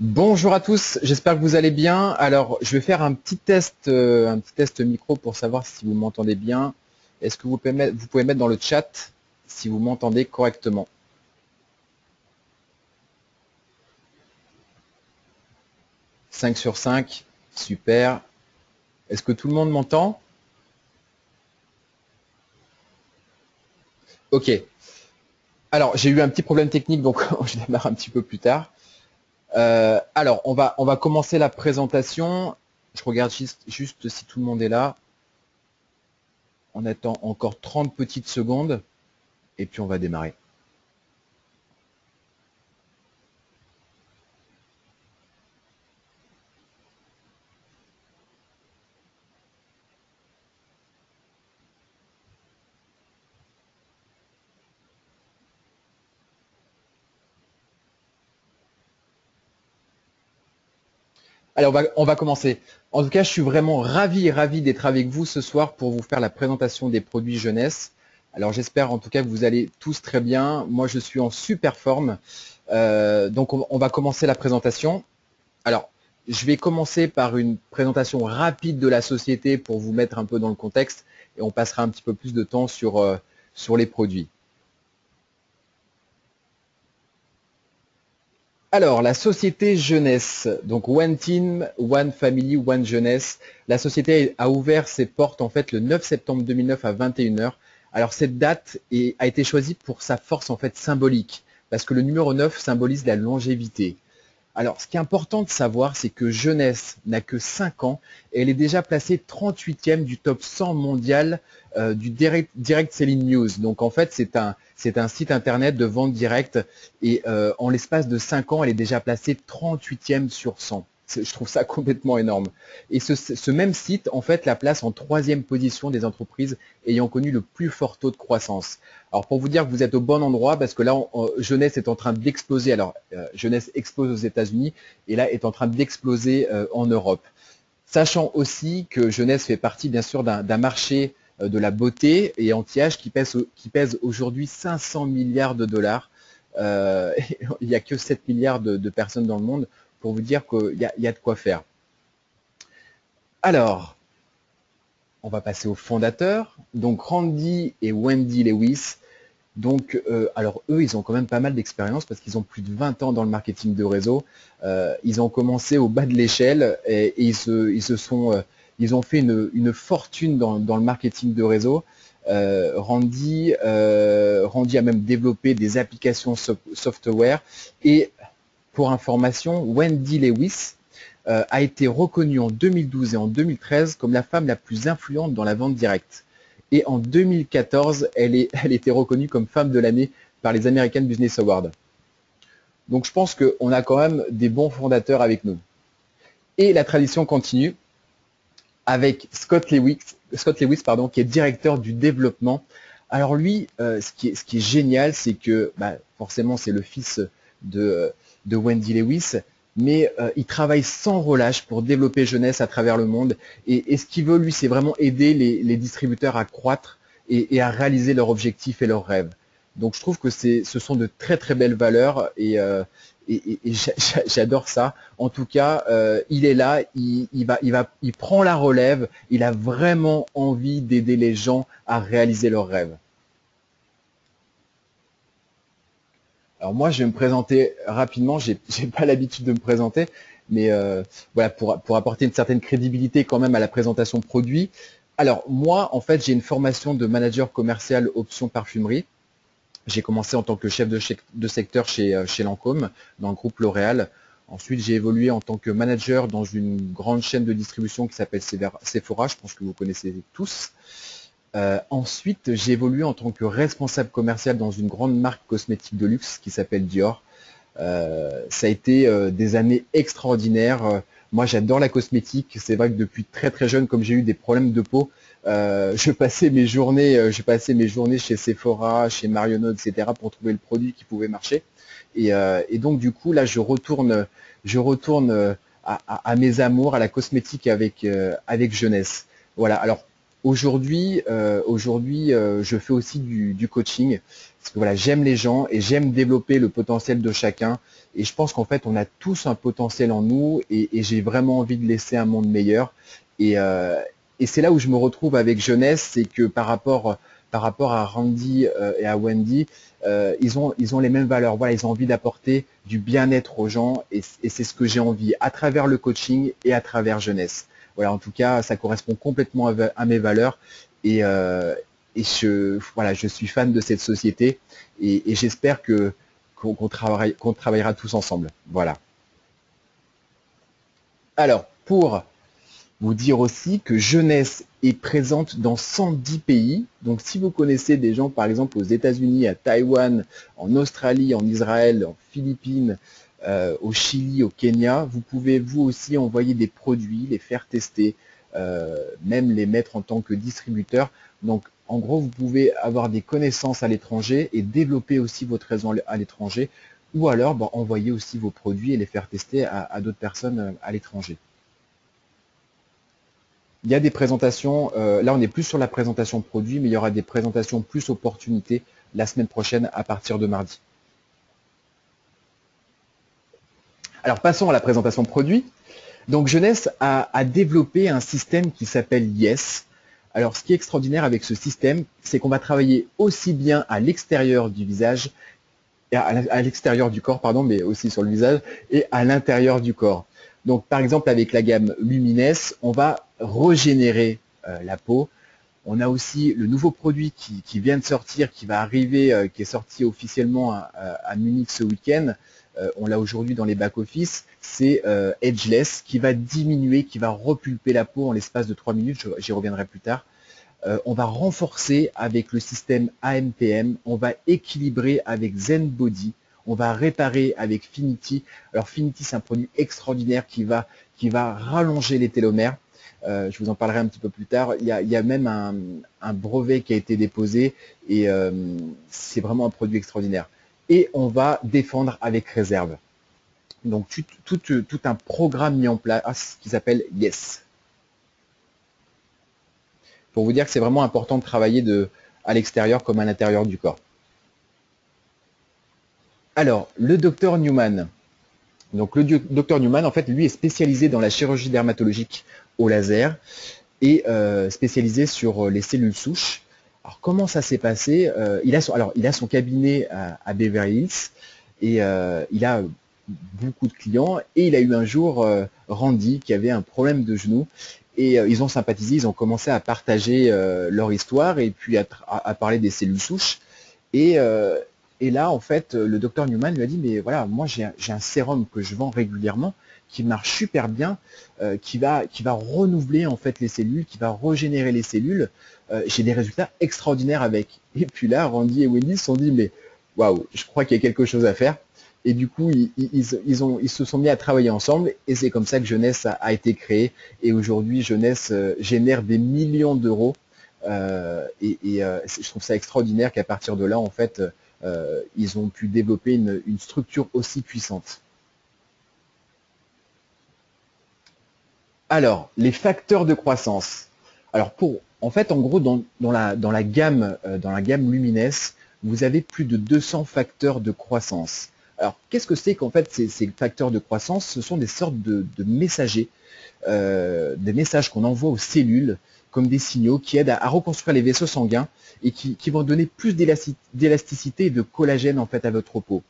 Bonjour à tous, j'espère que vous allez bien. Alors, je vais faire un petit test micro pour savoir si vous m'entendez bien. Est-ce que vous pouvez mettre dans le chat si vous m'entendez correctement? 5 sur 5, super. Est-ce que tout le monde m'entend? Ok. Alors, j'ai eu un petit problème technique, donc je démarre un petit peu plus tard. Alors, on va commencer la présentation. Je regarde juste si tout le monde est là. On attend encore 30 petites secondes et puis on va démarrer. Alors, on va commencer. En tout cas, je suis vraiment ravi d'être avec vous ce soir pour vous faire la présentation des produits jeunesse. Alors, j'espère en tout cas que vous allez tous très bien. Moi, je suis en super forme. Donc, on va commencer la présentation. Alors, je vais commencer par une présentation rapide de la société pour vous mettre un peu dans le contexte et on passera un petit peu plus de temps sur les produits. Alors, la société jeunesse, donc One Team, One Family, One Jeunesse, la société a ouvert ses portes en fait le 9 septembre 2009 à 21 heures. Alors cette date a été choisie pour sa force en fait symbolique, parce que le numéro 9 symbolise la longévité. Alors, ce qui est important de savoir, c'est que Jeunesse n'a que 5 ans et elle est déjà placée 38e du top 100 mondial du Direct Selling News. Donc, en fait, c'est un site internet de vente directe et en l'espace de 5 ans, elle est déjà placée 38e sur 100. Je trouve ça complètement énorme. Et ce même site, en fait, la place en 3e position des entreprises ayant connu le plus fort taux de croissance. Alors pour vous dire que vous êtes au bon endroit, parce que là, Jeunesse est en train d'exploser. Alors Jeunesse explose aux États-Unis et là est en train d'exploser en Europe. Sachant aussi que Jeunesse fait partie bien sûr d'un marché de la beauté et anti-âge qui pèse aujourd'hui 500 milliards de dollars. Il n'y a que 7 milliards de personnes dans le monde pour vous dire qu'il y a de quoi faire. Alors, on va passer aux fondateurs. Donc Randy et Wendy Lewis. Donc, alors eux, ils ont quand même pas mal d'expérience parce qu'ils ont plus de 20 ans dans le marketing de réseau. Ils ont commencé au bas de l'échelle et ils ont fait une fortune dans le marketing de réseau. Randy a même développé des applications software. Et pour information, Wendy Lewis a été reconnue en 2012 et en 2013 comme la femme la plus influente dans la vente directe. Et en 2014, elle était reconnue comme femme de l'année par les American Business Awards. Donc je pense qu'on a quand même des bons fondateurs avec nous. Et la tradition continue avec Scott Lewis, qui est directeur du développement. Alors lui, ce qui est génial, c'est que forcément c'est le fils de Wendy Lewis, mais il travaille sans relâche pour développer jeunesse à travers le monde. Et ce qu'il veut, lui, c'est vraiment aider les distributeurs à croître et à réaliser leurs objectifs et leurs rêves. Donc je trouve que ce sont de très très belles valeurs et j'adore ça. En tout cas, il est là, il prend la relève, il a vraiment envie d'aider les gens à réaliser leurs rêves. Alors moi, je vais me présenter rapidement. J'ai pas l'habitude de me présenter, mais voilà pour apporter une certaine crédibilité quand même à la présentation produit. Alors moi, en fait, j'ai une formation de manager commercial option parfumerie. J'ai commencé en tant que chef de secteur chez Lancôme, dans le groupe L'Oréal. Ensuite, j'ai évolué en tant que manager dans une grande chaîne de distribution qui s'appelle Sephora, je pense que vous connaissez tous. Ensuite, j'ai évolué en tant que responsable commercial dans une grande marque cosmétique de luxe qui s'appelle Dior. Ça a été des années extraordinaires. Moi, j'adore la cosmétique. C'est vrai que depuis très très jeune, comme j'ai eu des problèmes de peau, je passais mes journées chez Sephora, chez Marionneau, etc. pour trouver le produit qui pouvait marcher. Et donc du coup, là, je retourne à mes amours, à la cosmétique avec jeunesse. Voilà. Alors, Aujourd'hui, je fais aussi du coaching parce que voilà, j'aime les gens et j'aime développer le potentiel de chacun. Et je pense qu'en fait, on a tous un potentiel en nous et j'ai vraiment envie de laisser un monde meilleur. Et, euh, et c'est là où je me retrouve avec Jeunesse, c'est que par rapport à Randy et à Wendy, ils ont les mêmes valeurs. Voilà, ils ont envie d'apporter du bien-être aux gens et c'est ce que j'ai envie à travers le coaching et à travers Jeunesse. Voilà, en tout cas, ça correspond complètement à mes valeurs et voilà, je suis fan de cette société et j'espère qu'on travaillera tous ensemble. Voilà. Alors, pour vous dire aussi que Jeunesse est présente dans 110 pays. Donc, si vous connaissez des gens, par exemple, aux États-Unis, à Taïwan, en Australie, en Israël, en Philippines, au Chili, au Kenya, vous pouvez vous aussi envoyer des produits, les faire tester, même les mettre en tant que distributeur. Donc, en gros, vous pouvez avoir des connaissances à l'étranger et développer aussi votre réseau à l'étranger, ou alors envoyer aussi vos produits et les faire tester à d'autres personnes à l'étranger. Il y a des présentations, là on est plus sur la présentation produit, mais il y aura des présentations plus opportunités la semaine prochaine à partir de mardi. Alors passons à la présentation produit. Donc Jeunesse a développé un système qui s'appelle Yes. Alors ce qui est extraordinaire avec ce système, c'est qu'on va travailler aussi bien à l'extérieur du visage, à l'extérieur du corps, pardon, mais aussi sur le visage, et à l'intérieur du corps. Donc par exemple avec la gamme Lumines, on va régénérer la peau. On a aussi le nouveau produit qui vient de sortir, qui va arriver, qui est sorti officiellement à Munich ce week-end. On l'a aujourd'hui dans les back-office. C'est Edgeless qui va diminuer, qui va repulper la peau en l'espace de 3 minutes. J'y reviendrai plus tard. On va renforcer avec le système AMPM. On va équilibrer avec Zen Body. On va réparer avec Finity. Alors Finity, c'est un produit extraordinaire qui va rallonger les télomères. Je vous en parlerai un petit peu plus tard. Il y a même un brevet qui a été déposé et c'est vraiment un produit extraordinaire. Et on va défendre avec réserve. Donc tout un programme mis en place qui s'appelle Yes. Pour vous dire que c'est vraiment important de travailler à l'extérieur comme à l'intérieur du corps. Alors, le docteur Newman. Donc le docteur Newman, en fait, lui est spécialisé dans la chirurgie dermatologique au laser et spécialisé sur les cellules souches. Alors comment ça s'est passé? Il a son cabinet à Beverly Hills et il a beaucoup de clients et il a eu un jour Randy qui avait un problème de genou et ils ont sympathisé, ils ont commencé à partager leur histoire et puis à parler des cellules souches et là en fait le docteur Newman lui a dit mais voilà moi j'ai un sérum que je vends régulièrement qui marche super bien, qui va renouveler en fait les cellules, qui va régénérer les cellules. J'ai des résultats extraordinaires avec. Et puis là, Randy et Wendy se sont dit mais waouh, je crois qu'il y a quelque chose à faire. Et du coup, ils se sont mis à travailler ensemble et c'est comme ça que Jeunesse a été créée. Et aujourd'hui, Jeunesse génère des millions d'euros. Je trouve ça extraordinaire qu'à partir de là, en fait, ils ont pu développer une structure aussi puissante. Alors, les facteurs de croissance. Alors, en fait, en gros, dans la gamme Lumines, vous avez plus de 200 facteurs de croissance. Alors, qu'est-ce que c'est qu'en fait ces facteurs de croissance? Ce sont des sortes de messagers, des messages qu'on envoie aux cellules comme des signaux qui aident à reconstruire les vaisseaux sanguins et qui vont donner plus d'élasticité et de collagène en fait à votre peau.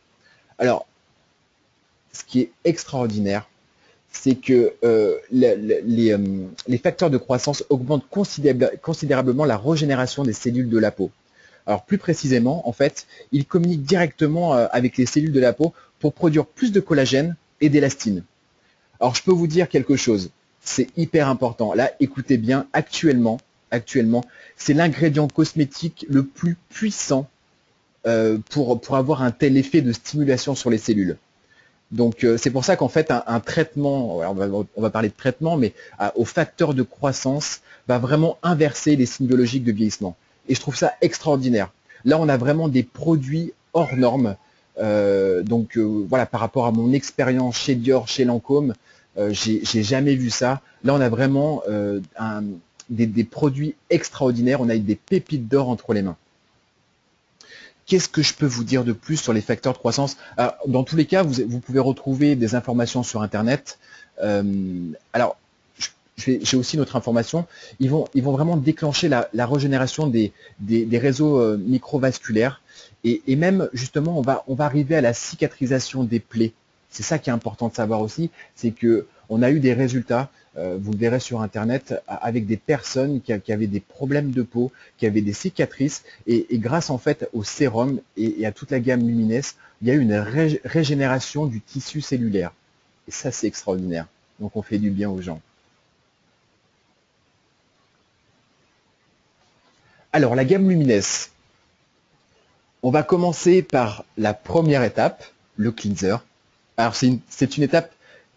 Alors, ce qui est extraordinaire, c'est que les facteurs de croissance augmentent considérablement la régénération des cellules de la peau. Alors plus précisément, en fait, ils communiquent directement avec les cellules de la peau pour produire plus de collagène et d'élastine. Alors je peux vous dire quelque chose, c'est hyper important. Là, écoutez bien, actuellement, c'est l'ingrédient cosmétique le plus puissant pour avoir un tel effet de stimulation sur les cellules. Donc c'est pour ça qu'en fait un traitement, on va parler de traitement, mais au facteur de croissance va vraiment inverser les signes biologiques de vieillissement. Et je trouve ça extraordinaire. Là on a vraiment des produits hors normes. Voilà, par rapport à mon expérience chez Dior, chez Lancôme, j'ai jamais vu ça. Là on a vraiment des produits extraordinaires, on a des pépites d'or entre les mains. Qu'est-ce que je peux vous dire de plus sur les facteurs de croissance? Alors, dans tous les cas, vous pouvez retrouver des informations sur Internet. Alors, j'ai aussi notre information. Ils vont vraiment déclencher la régénération des réseaux microvasculaires. Et même, justement, on va arriver à la cicatrisation des plaies. C'est ça qui est important de savoir aussi, c'est qu'on a eu des résultats, vous le verrez sur Internet, avec des personnes qui avaient des problèmes de peau, qui avaient des cicatrices, et grâce en fait au sérum et à toute la gamme Lumines, il y a eu une régénération du tissu cellulaire. Et ça, c'est extraordinaire. Donc, on fait du bien aux gens. Alors, la gamme Lumines, on va commencer par la première étape, le cleanser. Alors, c'est une étape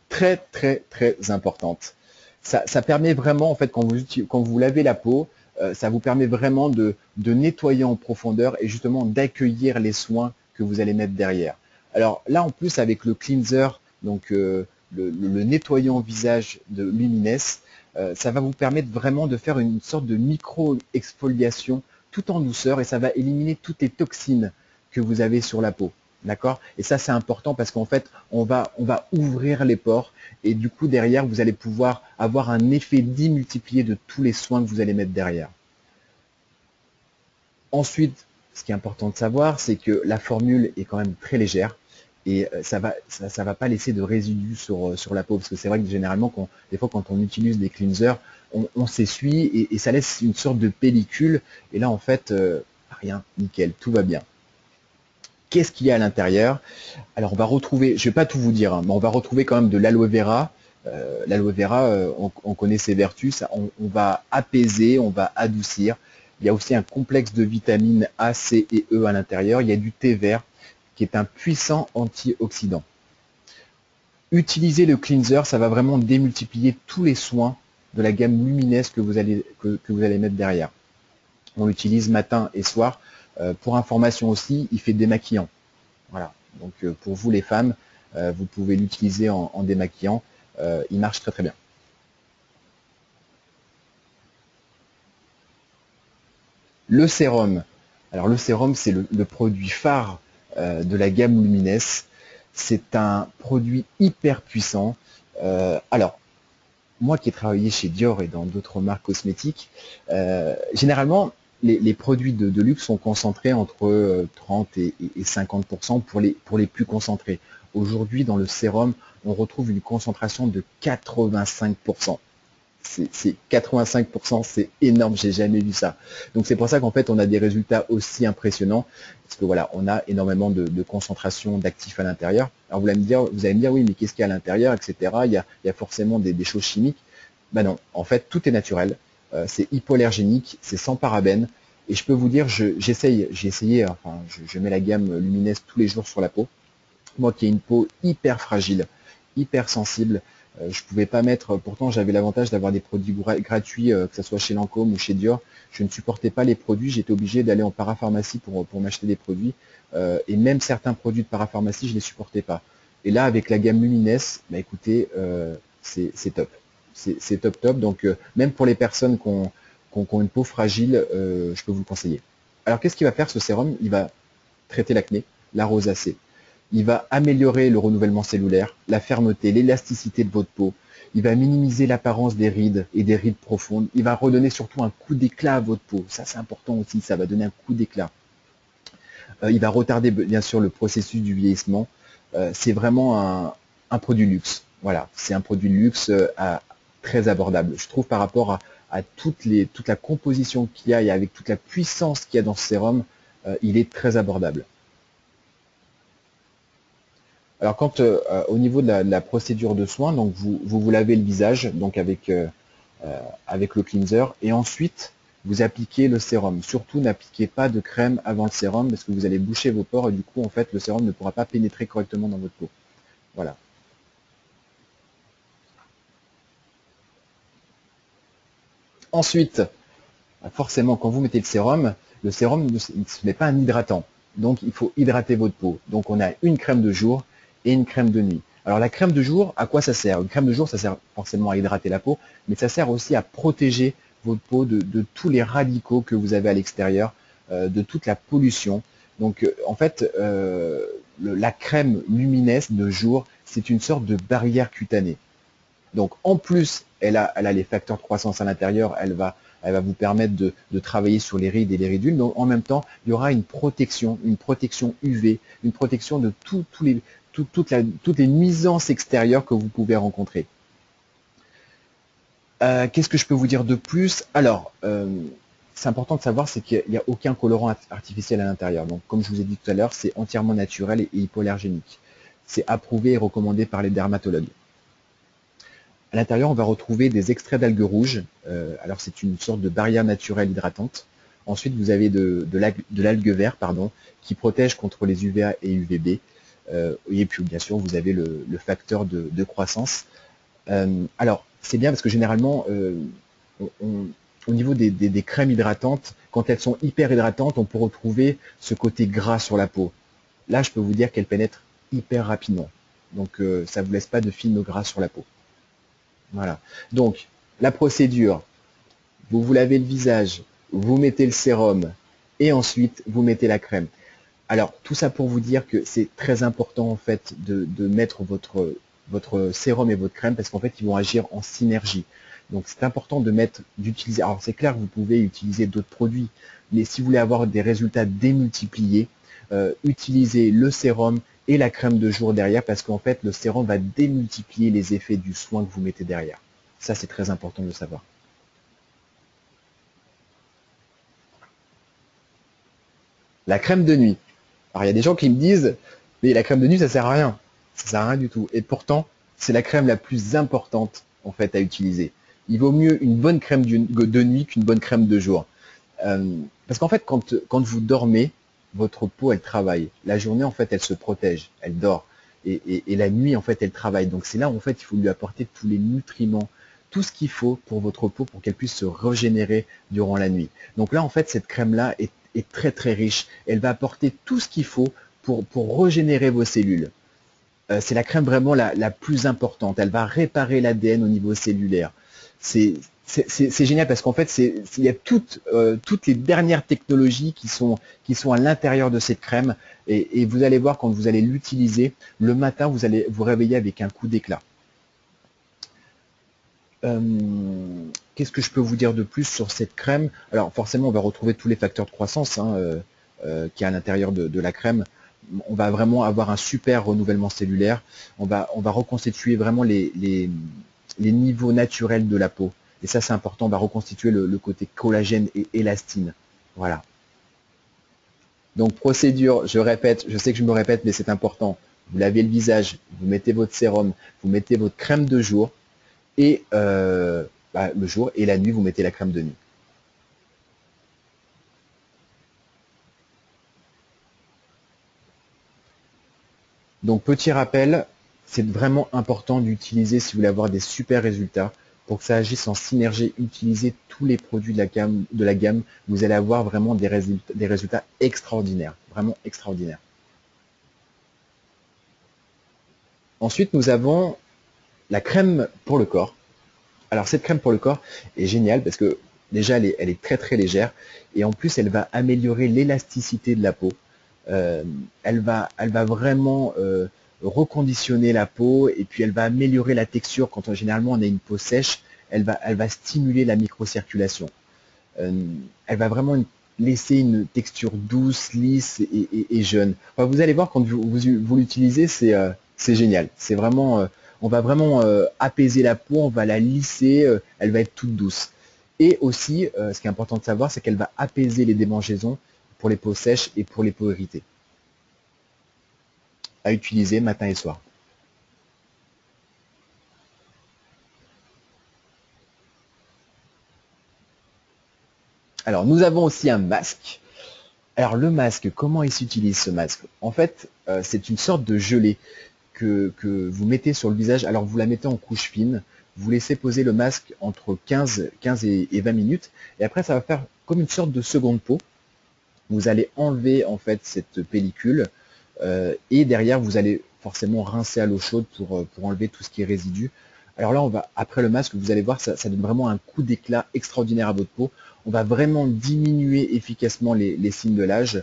très, très, très importante. Ça permet vraiment, en fait, quand vous lavez la peau, ça vous permet vraiment de nettoyer en profondeur et justement d'accueillir les soins que vous allez mettre derrière. Alors là, en plus, avec le cleanser, donc le nettoyant visage de Lumines, ça va vous permettre vraiment de faire une sorte de micro-exfoliation tout en douceur et ça va éliminer toutes les toxines que vous avez sur la peau. D'accord? Et ça, c'est important parce qu'en fait, on va ouvrir les pores et du coup, derrière, vous allez pouvoir avoir un effet démultiplié de tous les soins que vous allez mettre derrière. Ensuite, ce qui est important de savoir, c'est que la formule est quand même très légère et ça va pas laisser de résidus sur la peau parce que c'est vrai que généralement, des fois, quand on utilise des cleansers, on s'essuie et ça laisse une sorte de pellicule et là, en fait, rien, nickel, tout va bien. Qu'est-ce qu'il y a à l'intérieur? Alors on va retrouver, je ne vais pas tout vous dire, hein, mais on va retrouver quand même de l'aloe vera. L'aloe vera, on connaît ses vertus, on va apaiser, on va adoucir. Il y a aussi un complexe de vitamines A, C et E à l'intérieur. Il y a du thé vert qui est un puissant antioxydant. Utiliser le cleanser, ça va vraiment démultiplier tous les soins de la gamme Lumines que vous allez mettre derrière. On l'utilise matin et soir. Pour information aussi, il fait démaquillant. Voilà. Donc pour vous les femmes, vous pouvez l'utiliser en démaquillant. Il marche très très bien. Le sérum. Alors le sérum, c'est le produit phare de la gamme Lumines. C'est un produit hyper puissant. Alors, moi qui ai travaillé chez Dior et dans d'autres marques cosmétiques, généralement, les produits de luxe sont concentrés entre 30 et 50% pour les plus concentrés. Aujourd'hui, dans le sérum, on retrouve une concentration de 85%. C'est 85%, c'est énorme, j'ai jamais vu ça. Donc c'est pour ça qu'en fait on a des résultats aussi impressionnants, parce que voilà, on a énormément de concentration d'actifs à l'intérieur. Alors vous allez me dire oui, mais qu'est-ce qu'il y a à l'intérieur, etc. Il y a forcément des choses chimiques. Ben non, en fait tout est naturel, c'est hypoallergénique, c'est sans parabènes, et je peux vous dire, j'ai essayé, enfin je mets la gamme Lumines tous les jours sur la peau. Moi qui ai une peau hyper fragile, hyper sensible, je ne pouvais pas mettre, pourtant j'avais l'avantage d'avoir des produits gratuits, que ce soit chez Lancôme ou chez Dior. Je ne supportais pas les produits, j'étais obligé d'aller en parapharmacie pour m'acheter des produits. Et même certains produits de parapharmacie, je ne les supportais pas. Et là, avec la gamme Lumines, bah, écoutez, c'est top. C'est top top. Donc même pour les personnes qui ont une peau fragile, je peux vous le conseiller. Alors qu'est-ce qu'il va faire ce sérum? Il va traiter l'acné, la rosacée. Il va améliorer le renouvellement cellulaire, la fermeté, l'élasticité de votre peau. Il va minimiser l'apparence des rides et des rides profondes. Il va redonner surtout un coup d'éclat à votre peau. Ça, c'est important aussi. Ça va donner un coup d'éclat. Il va retarder, bien sûr, le processus du vieillissement. C'est vraiment un produit luxe. Voilà, c'est un produit luxe très abordable. Je trouve par rapport à toute la composition qu'il y a et avec toute la puissance qu'il y a dans ce sérum, il est très abordable. Alors quand au niveau de la procédure de soins, donc vous lavez le visage donc avec le cleanser et ensuite vous appliquez le sérum. Surtout n'appliquez pas de crème avant le sérum parce que vous allez boucher vos pores et du coup en fait le sérum ne pourra pas pénétrer correctement dans votre peau. Voilà. Ensuite, forcément quand vous mettez le sérum ce n'est pas un hydratant. Donc il faut hydrater votre peau. Donc on a une crème de jour et une crème de nuit. Alors la crème de jour, à quoi ça sert? Une crème de jour, ça sert forcément à hydrater la peau, mais ça sert aussi à protéger votre peau de tous les radicaux que vous avez à l'extérieur, de toute la pollution. Donc en fait, la crème Lumines de jour, c'est une sorte de barrière cutanée. Donc en plus, elle a les facteurs de croissance à l'intérieur, elle va vous permettre de travailler sur les rides et les ridules. Donc en même temps, il y aura une protection UV, une protection de toutes les nuisances extérieures que vous pouvez rencontrer. Qu'est-ce que je peux vous dire de plus? Alors, c'est important de savoir, c'est qu'il n'y a aucun colorant artificiel à l'intérieur. Donc, comme je vous ai dit tout à l'heure, c'est entièrement naturel et hypoallergénique. C'est approuvé et recommandé par les dermatologues. À l'intérieur, on va retrouver des extraits d'algues rouges. Alors, c'est une sorte de barrière naturelle hydratante. Ensuite, vous avez de l'algue vert, pardon, qui protège contre les UVA et UVB. Et puis, bien sûr, vous avez le facteur de croissance. Alors, c'est bien parce que généralement, au niveau des crèmes hydratantes, quand elles sont hyper hydratantes, on peut retrouver ce côté gras sur la peau. Là, je peux vous dire qu'elles pénètrent hyper rapidement. Donc, ça ne vous laisse pas de film gras sur la peau. Voilà. Donc, la procédure, vous vous lavez le visage, vous mettez le sérum et ensuite, vous mettez la crème. Alors, tout ça pour vous dire que c'est très important en fait de mettre votre sérum et votre crème parce qu'en fait, ils vont agir en synergie. Donc, c'est important d'utiliser. Alors, c'est clair que vous pouvez utiliser d'autres produits, mais si vous voulez avoir des résultats démultipliés, utilisez le sérum et la crème de jour derrière parce qu'en fait, le sérum va démultiplier les effets du soin que vous mettez derrière. Ça, c'est très important de le savoir. La crème de nuit. Alors, il y a des gens qui me disent, mais la crème de nuit, ça sert à rien. Ça sert à rien du tout. Et pourtant, c'est la crème la plus importante, en fait, à utiliser. Il vaut mieux une bonne crème de nuit qu'une bonne crème de jour. Parce qu'en fait, quand vous dormez, votre peau, elle travaille. La journée, en fait, elle se protège, elle dort. Et la nuit, en fait, elle travaille. Donc, c'est là où, en fait, il faut lui apporter tous les nutriments, tout ce qu'il faut pour votre peau, pour qu'elle puisse se régénérer durant la nuit. Donc là, en fait, cette crème-là est très, très riche. Elle va apporter tout ce qu'il faut pour régénérer vos cellules. C'est la crème vraiment la plus importante. Elle va réparer l'ADN au niveau cellulaire. C'est génial parce qu'en fait, il y a toutes les dernières technologies qui sont à l'intérieur de cette crème et vous allez voir quand vous allez l'utiliser, le matin, vous allez vous réveiller avec un coup d'éclat. Qu'est-ce que je peux vous dire de plus sur cette crème? Alors forcément, on va retrouver tous les facteurs de croissance qui est à l'intérieur de la crème. On va vraiment avoir un super renouvellement cellulaire. On va reconstituer vraiment les niveaux naturels de la peau. Et ça, c'est important. On va reconstituer le côté collagène et élastine. Voilà. Donc, procédure, je répète, je sais que je me répète, mais c'est important. Vous lavez le visage, vous mettez votre sérum, vous mettez votre crème de jour, et le jour, et la nuit, vous mettez la crème de nuit. Donc, petit rappel, c'est vraiment important d'utiliser, si vous voulez avoir des super résultats, pour que ça agisse en synergie, utilisez tous les produits de la gamme, vous allez avoir vraiment des résultats extraordinaires, vraiment extraordinaires. Ensuite, nous avons la crème pour le corps. Alors, cette crème pour le corps est géniale parce que déjà, elle est très très légère et en plus, elle va améliorer l'élasticité de la peau. Elle va vraiment reconditionner la peau et puis elle va améliorer la texture. Quand généralement on a une peau sèche, elle va stimuler la microcirculation. Elle va vraiment laisser une texture douce, lisse et jeune. Enfin, vous allez voir quand vous l'utilisez, c'est génial. C'est vraiment, on va vraiment apaiser la peau, on va la lisser, elle va être toute douce. Et aussi, ce qui est important de savoir, c'est qu'elle va apaiser les démangeaisons pour les peaux sèches et pour les peaux irritées. À utiliser matin et soir. Alors, nous avons aussi un masque. Alors, le masque, comment il s'utilise ce masque? En fait, c'est une sorte de gelée que vous mettez sur le visage. Alors, vous la mettez en couche fine. Vous laissez poser le masque entre 15 et 20 minutes. Et après, ça va faire comme une sorte de seconde peau. Vous allez enlever en fait cette pellicule et derrière, vous allez forcément rincer à l'eau chaude pour enlever tout ce qui est résidu. Alors là, après le masque, vous allez voir, ça donne vraiment un coup d'éclat extraordinaire à votre peau. On va vraiment diminuer efficacement les signes de l'âge.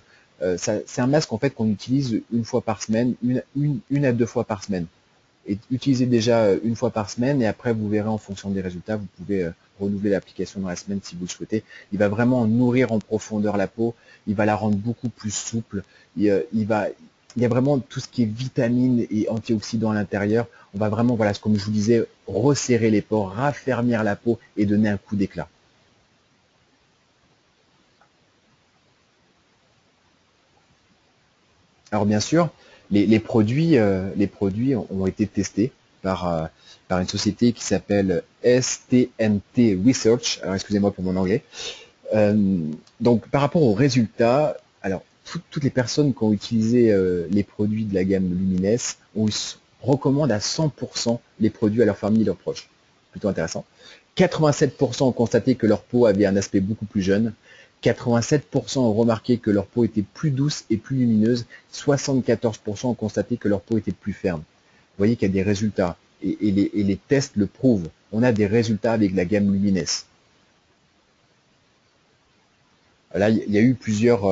C'est un masque en fait qu'on utilise une fois par semaine, une à deux fois par semaine. Et utilisez déjà une fois par semaine et après vous verrez en fonction des résultats, vous pouvez renouveler l'application dans la semaine si vous le souhaitez. Il va vraiment nourrir en profondeur la peau, il va la rendre beaucoup plus souple, il y a vraiment tout ce qui est vitamines et antioxydants à l'intérieur. On va vraiment, voilà, comme je vous disais, resserrer les pores, raffermir la peau et donner un coup d'éclat. Alors bien sûr, les produits ont été testés par une société qui s'appelle STNT Research. Alors excusez-moi pour mon anglais. Donc par rapport aux résultats, alors toutes les personnes qui ont utilisé les produits de la gamme Lumines recommandent à 100% les produits à leur famille et leurs proches. Plutôt intéressant. 87% ont constaté que leur peau avait un aspect beaucoup plus jeune. 87% ont remarqué que leur peau était plus douce et plus lumineuse. 74% ont constaté que leur peau était plus ferme. Vous voyez qu'il y a des résultats. Et les tests le prouvent. On a des résultats avec la gamme Lumines. Là, il y a eu plusieurs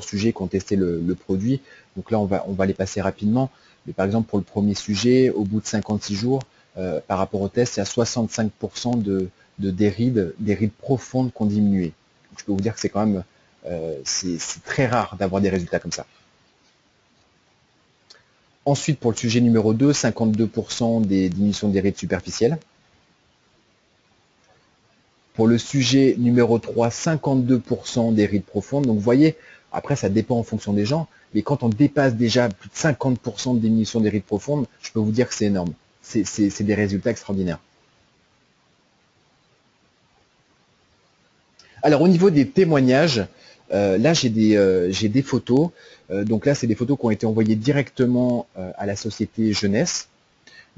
sujets qui ont testé le produit. Donc là, on va les passer rapidement. Mais par exemple, pour le premier sujet, au bout de 56 jours, par rapport au test, il y a 65% des rides profondes qui ont diminué. Donc, je peux vous dire que c'est quand même c'est très rare d'avoir des résultats comme ça. Ensuite, pour le sujet numéro 2, 52% des diminutions des rides superficielles. Pour le sujet numéro 3, 52% des rides profondes. Donc vous voyez, après ça dépend en fonction des gens, mais quand on dépasse déjà plus de 50% de diminution des rides profondes, je peux vous dire que c'est énorme. C'est des résultats extraordinaires. Alors au niveau des témoignages, là j'ai des photos. Donc là c'est des photos qui ont été envoyées directement à la société Jeunesse.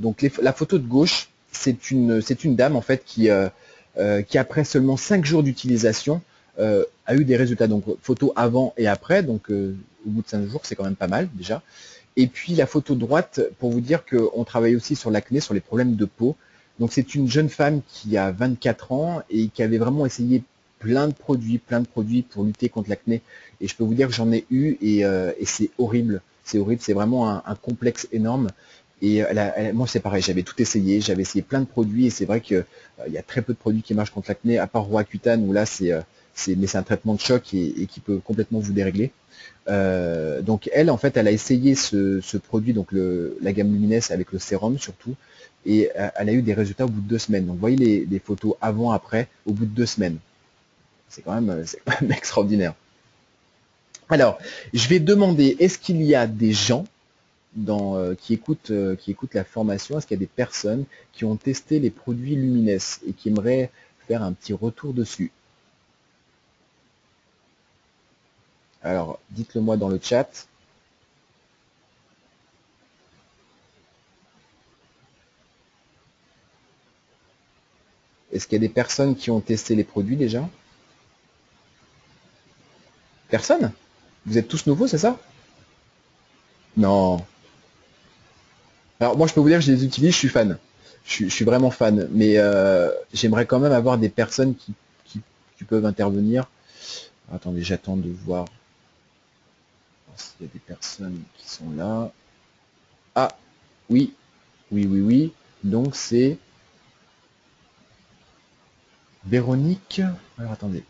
Donc la photo de gauche, c'est une dame en fait qui après seulement 5 jours d'utilisation a eu des résultats. Donc photo avant et après, donc au bout de 5 jours, c'est quand même pas mal déjà. Et puis la photo droite, pour vous dire qu'on travaille aussi sur l'acné, sur les problèmes de peau. Donc c'est une jeune femme qui a 24 ans et qui avait vraiment essayé plein de produits pour lutter contre l'acné. Et je peux vous dire que j'en ai eu et c'est horrible. C'est horrible, c'est vraiment un complexe énorme. Et moi c'est pareil, j'avais tout essayé, j'avais essayé plein de produits et c'est vrai qu'il y a très peu de produits qui marchent contre l'acné, à part Roaccutane où là c'est un traitement de choc et qui peut complètement vous dérégler. Donc elle en fait elle a essayé ce produit, donc la gamme Lumines avec le sérum surtout, et elle a eu des résultats au bout de 2 semaines. Donc vous voyez les photos avant après au bout de 2 semaines. C'est quand même extraordinaire. Alors, je vais demander, est-ce qu'il y a des gens qui écoutent la formation, est-ce qu'il y a des personnes qui ont testé les produits Lumines et qui aimeraient faire un petit retour dessus? Alors, dites-le moi dans le chat. Est-ce qu'il y a des personnes qui ont testé les produits déjà? Personne? Vous êtes tous nouveaux, c'est ça? Non. Alors moi je peux vous dire que je les utilise, je suis fan. Je suis vraiment fan. Mais j'aimerais quand même avoir des personnes qui peuvent intervenir. Attendez, j'attends de voir s'il y a des personnes qui sont là. Ah, oui, oui. Donc c'est Véronique. Alors attendez.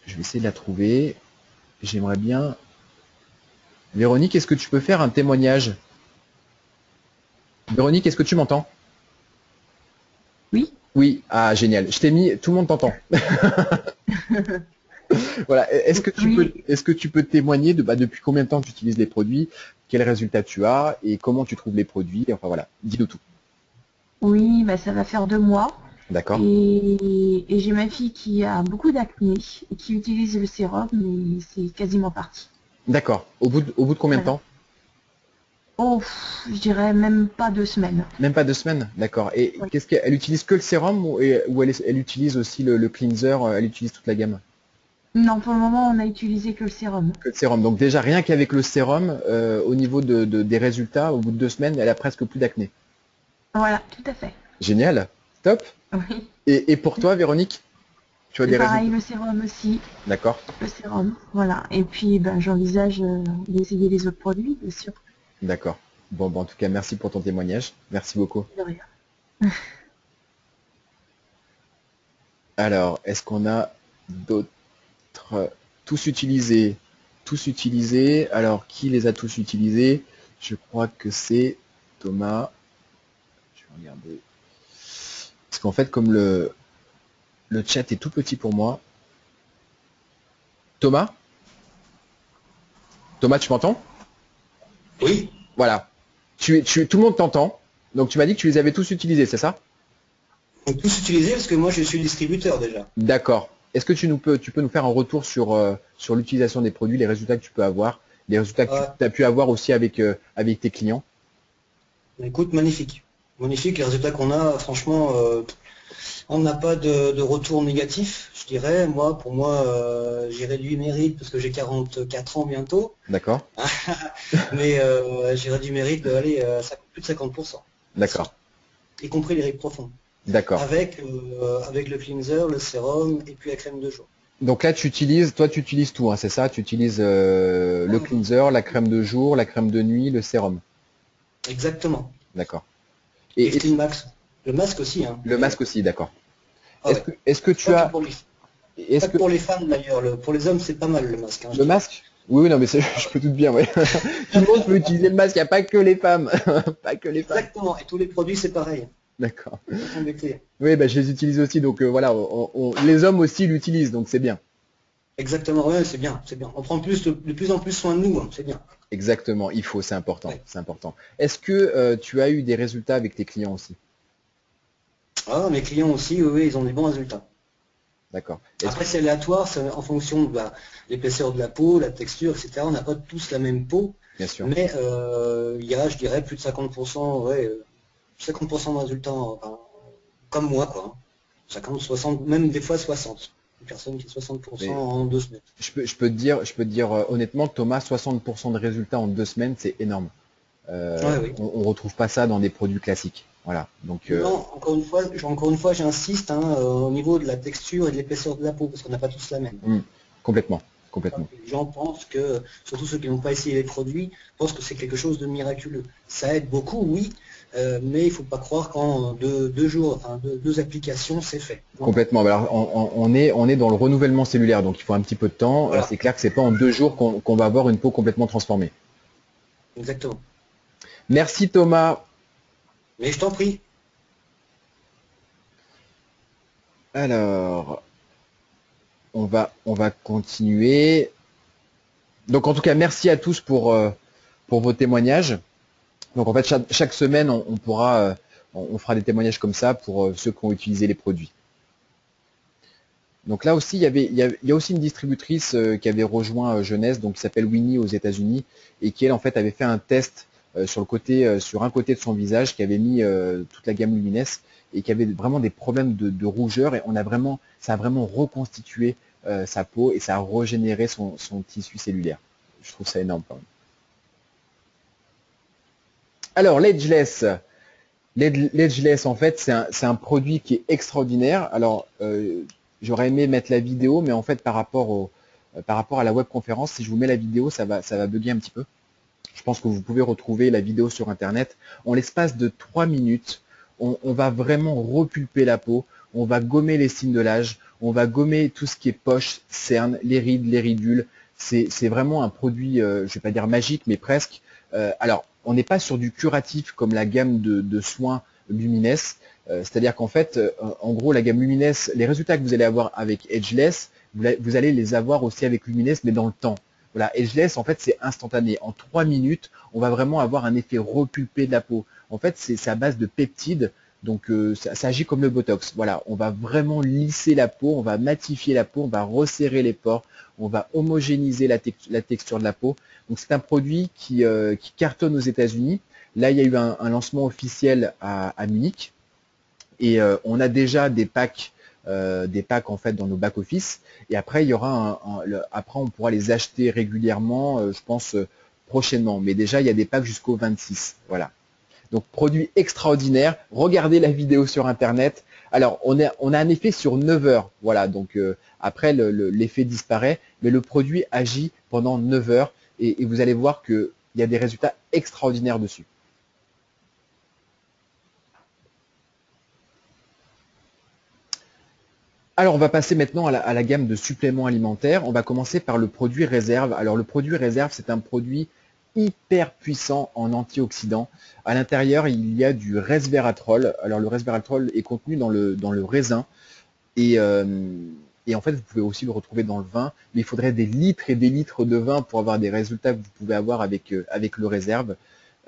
Je vais essayer de la trouver. J'aimerais bien. Véronique, est-ce que tu peux faire un témoignage? Véronique, est-ce que tu m'entends? Oui. Oui, ah génial. Je t'ai mis, tout le monde t'entend. Voilà. Oui, Est-ce que tu peux témoigner depuis combien de temps tu utilises les produits, quels résultats tu as et comment tu trouves les produits? Enfin voilà, dis-le tout. oui, bah, ça va faire 2 mois. D'accord? Et j'ai ma fille qui a beaucoup d'acné et qui utilise le sérum, mais c'est quasiment parti. D'accord. Au bout de combien de Voilà. temps? Oh, je dirais même pas 2 semaines. Même pas 2 semaines? D'accord. Et Oui. qu'est-ce qu'elle utilise que le sérum ou elle utilise aussi le cleanser, elle utilise toute la gamme? Non, pour le moment, on a utilisé que le sérum. Que le sérum. Donc déjà, rien qu'avec le sérum, au niveau des résultats, au bout de 2 semaines, elle a presque plus d'acné. Voilà, tout à fait. Génial, top. Oui. Et pour toi, Véronique, tu as Et des pareil, résultats? le sérum aussi. D'accord, Le sérum, voilà. Et puis, ben, j'envisage d'essayer les autres produits, bien sûr. d'accord. Bon, en tout cas, merci pour ton témoignage. Merci beaucoup. De rien. Alors, est-ce qu'on a d'autres tous utilisés? Tous utilisés. Alors, qui les a tous utilisés? Je crois que c'est Thomas. Je vais regarder. Parce qu'en fait, comme le chat est tout petit pour moi. Thomas? Thomas, tu m'entends? Oui, Voilà. Tout le monde t'entend. Donc, tu m'as dit que tu les avais tous utilisés, c'est ça? on peut tous utiliser parce que moi je suis distributeur déjà. D'accord. Est-ce que tu peux nous faire un retour sur l'utilisation des produits, les résultats que tu peux avoir, les résultats que tu Ah, as pu avoir aussi avec tes clients? écoute, magnifique. Magnifique, les résultats qu'on a, franchement, on n'a pas de retour négatif, je dirais. Moi, pour moi, j'ai réduit mes rides parce que j'ai 44 ans bientôt, D'accord. mais j'ai réduit mes rides, allez, plus de 50%, D'accord. y compris les rides profondes, D'accord. avec le cleanser, le sérum et puis la crème de jour. Donc là, tu utilises tout, hein, c'est ça? Tu utilises le Ouais, cleanser, la crème de jour, la crème de nuit, le sérum. exactement. D'accord. Et Et Skin Max. Le masque aussi, hein, le d'ailleurs. masque aussi, d'accord. Ah ouais. Est-ce que tu Pas que as, pour les est-ce Pas que que pour les femmes d'ailleurs, pour les hommes c'est pas mal le masque, hein, je le dirais. masque? Oui, oui, non, mais je peux tout bien, ouais. Tout le monde peut utiliser le masque, il n'y a pas que les femmes. Pas que les femmes. Exactement, et tous les produits c'est pareil, D'accord. faut pas t'embêter. Oui, bah, je les utilise aussi, donc voilà, les hommes aussi l'utilisent, donc c'est bien. Exactement, ouais, c'est bien, c'est bien. On prend de plus en plus soin de nous, hein, c'est bien. Exactement, il faut, c'est important, Ouais. c'est important. Est-ce que tu as eu des résultats avec tes clients aussi? Ah, mes clients aussi, oui, oui, ils ont des bons résultats. D'accord. Après c'est aléatoire, c'est en fonction de l'épaisseur de la peau, la texture, etc. On n'a pas tous la même peau, Bien sûr. mais il y a, je dirais, plus de 50%, ouais, 50% de résultats comme moi, quoi, hein. 50, 60, même des fois 60. Une personne qui est 60% Mais en 2 semaines. je peux te dire honnêtement, Thomas, 60% de résultats en 2 semaines, c'est énorme. Ouais, oui. On retrouve pas ça dans des produits classiques. Voilà. Donc, Non, encore une fois, j'insiste, hein, au niveau de la texture et de l'épaisseur de la peau, parce qu'on n'a pas tous la même. hmm, complètement, complètement. Les gens pensent que, surtout ceux qui n'ont pas essayé les produits, pensent que c'est quelque chose de miraculeux. Ça aide beaucoup, oui, mais il ne faut pas croire qu'en deux jours, enfin deux applications, c'est fait. Non. Complètement. Alors, on est dans le renouvellement cellulaire, donc il faut un petit peu de temps. Voilà, C'est clair que c'est pas en 2 jours qu'on va avoir une peau complètement transformée. exactement. Merci Thomas. Mais je t'en prie. Alors, on va continuer. Donc en tout cas, merci à tous pour vos témoignages. Donc en fait, chaque semaine, on pourra, on fera des témoignages comme ça pour ceux qui ont utilisé les produits. Donc là aussi, il y a aussi une distributrice qui avait rejoint Jeunesse, donc qui s'appelle Winnie aux États-Unis, et qui elle en fait avait fait un test sur un côté de son visage, qui avait mis toute la gamme Lumines et qui avait vraiment des problèmes de rougeur, et ça a vraiment reconstitué sa peau et ça a régénéré son tissu cellulaire. Je trouve ça énorme quand même. Alors, l'Ageless, en fait, c'est un produit qui est extraordinaire. Alors, j'aurais aimé mettre la vidéo, mais en fait, par rapport à la webconférence, si je vous mets la vidéo, ça va bugger un petit peu. Je pense que vous pouvez retrouver la vidéo sur Internet. En l'espace de 3 minutes, on va vraiment repulper la peau, on va gommer les signes de l'âge, on va gommer tout ce qui est poche, cernes, les rides, les ridules. C'est vraiment un produit, je ne vais pas dire magique, mais presque. Alors, on n'est pas sur du curatif comme la gamme de soins Lumines. C'est-à-dire qu'en fait, en gros, la gamme Lumines, les résultats que vous allez avoir avec Edgeless, vous allez les avoir aussi avec Lumines, mais dans le temps. Voilà, Edgeless, en fait, c'est instantané. En 3 minutes, on va vraiment avoir un effet repulpé de la peau. En fait, c'est à base de peptides, donc ça agit comme le Botox. Voilà, on va vraiment lisser la peau, on va matifier la peau, on va resserrer les pores, on va homogénéiser la texture de la peau. Donc c'est un produit qui cartonne aux États-Unis. Là, il y a eu un lancement officiel à Munich. Et on a déjà des packs des packs en fait dans nos back-office. Et après, il y aura après, on pourra les acheter régulièrement, je pense, prochainement. Mais déjà, il y a des packs jusqu'au 26. Voilà. Donc, produit extraordinaire. Regardez la vidéo sur Internet. Alors, on a un effet sur 9 heures. Voilà, donc après, l'effet disparaît, mais le produit agit pendant 9 heures et vous allez voir qu'il y a des résultats extraordinaires dessus. Alors, on va passer maintenant à la gamme de suppléments alimentaires. On va commencer par le produit réserve. Alors, le produit réserve, c'est un produit hyper puissant en antioxydants. À l'intérieur, il y a du resveratrol. Alors, le resveratrol est contenu dans le raisin. Et en fait, vous pouvez aussi le retrouver dans le vin. Mais il faudrait des litres et des litres de vin pour avoir des résultats que vous pouvez avoir avec le réserve.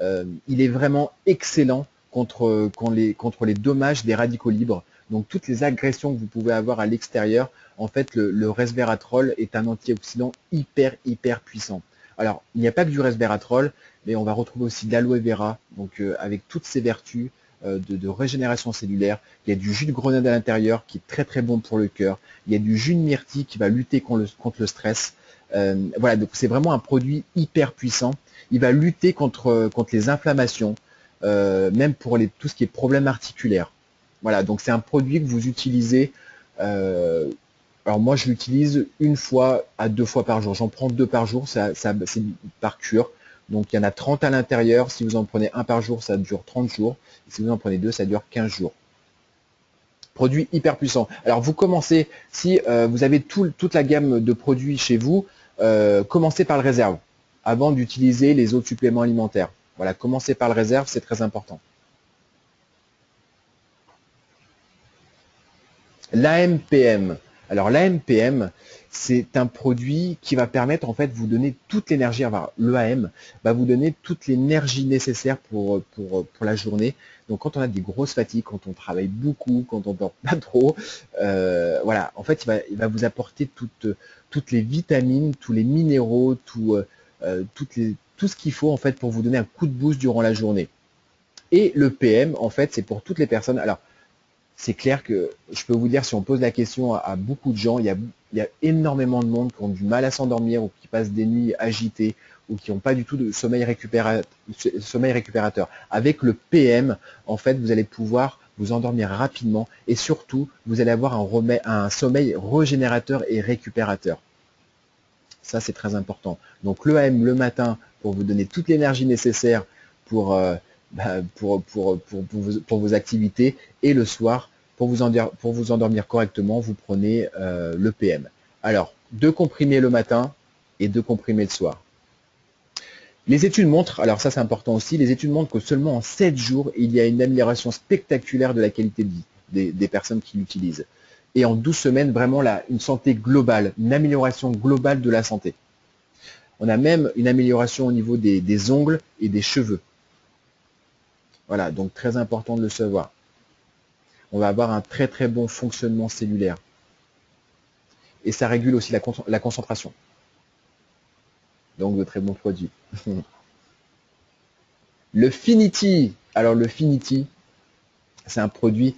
Il est vraiment excellent contre les dommages des radicaux libres. Donc toutes les agressions que vous pouvez avoir à l'extérieur, en fait le resveratrol est un antioxydant hyper puissant. Alors il n'y a pas que du resveratrol, mais on va retrouver aussi de l'aloe vera, donc avec toutes ses vertus de régénération cellulaire. Il y a du jus de grenade à l'intérieur qui est très bon pour le cœur. Il y a du jus de myrtille qui va lutter contre le stress. Voilà, donc c'est vraiment un produit hyper puissant. Il va lutter contre les inflammations, même pour tout ce qui est problèmes articulaires. Voilà, donc c'est un produit que vous utilisez. Alors moi, je l'utilise 1 fois à 2 fois par jour. J'en prends 2 par jour, c'est par cure. Donc il y en a 30 à l'intérieur. Si vous en prenez 1 par jour, ça dure 30 jours. Et si vous en prenez 2, ça dure 15 jours. Produit hyper puissant. Alors vous commencez, si vous avez toute la gamme de produits chez vous, commencez par le réserve avant d'utiliser les autres suppléments alimentaires. Voilà, commencez par le réserve, c'est très important. L'AMPM. Alors l'AMPM, c'est un produit qui va permettre en fait de vous donner toute l'énergie. L'EAM va vous donner toute l'énergie nécessaire pour la journée. Donc quand on a des grosses fatigues, quand on travaille beaucoup, quand on dort pas trop, voilà, en fait il va vous apporter toutes les vitamines, tous les minéraux, tout ce qu'il faut en fait pour vous donner un coup de boost durant la journée. Et le PM, en fait, c'est pour toutes les personnes. Alors, c'est clair que je peux vous dire, si on pose la question à beaucoup de gens, il y a énormément de monde qui ont du mal à s'endormir ou qui passent des nuits agitées ou qui n'ont pas du tout de sommeil récupérateur. Avec le PM, en fait, vous allez pouvoir vous endormir rapidement et surtout, vous allez avoir un sommeil régénérateur et récupérateur. Ça, c'est très important. Donc, l'EAM le matin pour vous donner toute l'énergie nécessaire pour vos activités et le soir, pour vous endormir correctement, vous prenez le PM. Alors, 2 comprimés le matin et 2 comprimés le soir. Les études montrent, alors ça c'est important aussi, les études montrent que seulement en 7 jours, il y a une amélioration spectaculaire de la qualité de vie des personnes qui l'utilisent. Et en 12 semaines, vraiment une santé globale, une amélioration globale de la santé. On a même une amélioration au niveau des ongles et des cheveux. Voilà, donc très important de le savoir. On va avoir un très bon fonctionnement cellulaire. Et ça régule aussi la concentration. Donc de très bons produits. Le Finity. Alors le Finity, c'est un produit